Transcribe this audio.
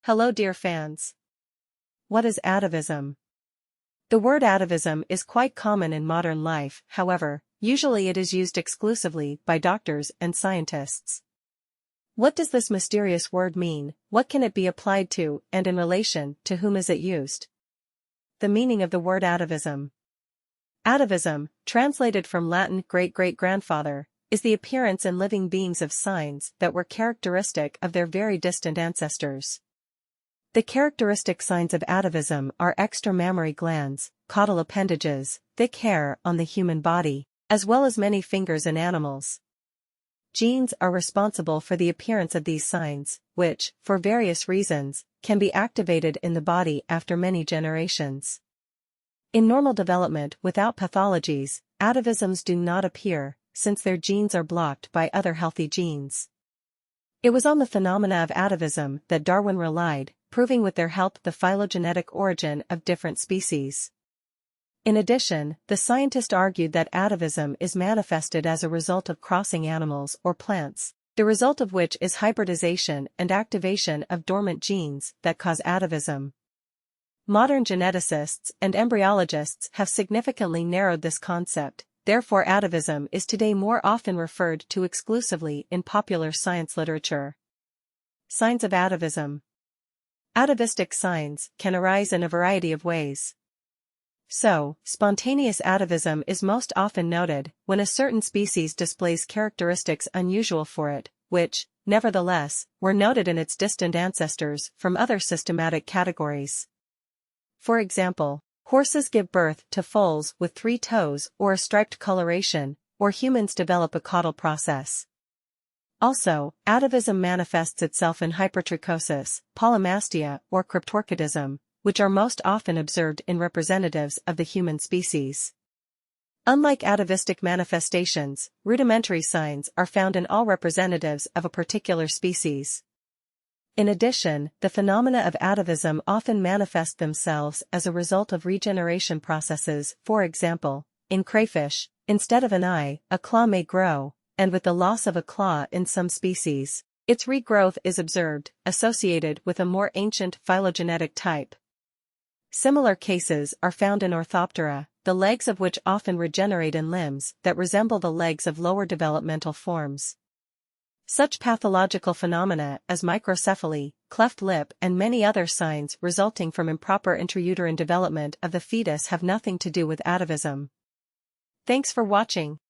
Hello dear fans. What is atavism? The word atavism is quite common in modern life, however, usually it is used exclusively by doctors and scientists. What does this mysterious word mean, what can it be applied to, and in relation to whom is it used? The meaning of the word atavism. Atavism, translated from Latin great-great-grandfather, is the appearance in living beings of signs that were characteristic of their very distant ancestors. The characteristic signs of atavism are extramammary glands, caudal appendages, thick hair on the human body, as well as many fingers in animals. Genes are responsible for the appearance of these signs, which, for various reasons, can be activated in the body after many generations. In normal development without pathologies, atavisms do not appear, since their genes are blocked by other healthy genes. It was on the phenomena of atavism that Darwin relied, proving with their help the phylogenetic origin of different species. In addition, the scientist argued that atavism is manifested as a result of crossing animals or plants, the result of which is hybridization and activation of dormant genes that cause atavism. Modern geneticists and embryologists have significantly narrowed this concept. Therefore, atavism is today more often referred to exclusively in popular science literature. Signs of atavism. Atavistic signs can arise in a variety of ways. So, spontaneous atavism is most often noted when a certain species displays characteristics unusual for it, which, nevertheless, were noted in its distant ancestors from other systematic categories. For example, horses give birth to foals with 3 toes or a striped coloration, or humans develop a caudal process. Also, atavism manifests itself in hypertrichosis, polymastia, or cryptorchidism, which are most often observed in representatives of the human species. Unlike atavistic manifestations, rudimentary signs are found in all representatives of a particular species. In addition, the phenomena of atavism often manifest themselves as a result of regeneration processes. For example, in crayfish, instead of an eye, a claw may grow, and with the loss of a claw in some species, its regrowth is observed, associated with a more ancient phylogenetic type. Similar cases are found in Orthoptera, the legs of which often regenerate in limbs that resemble the legs of lower developmental forms. Such pathological phenomena as microcephaly, cleft lip, and many other signs resulting from improper intrauterine development of the fetus have nothing to do with atavism. Thanks for watching.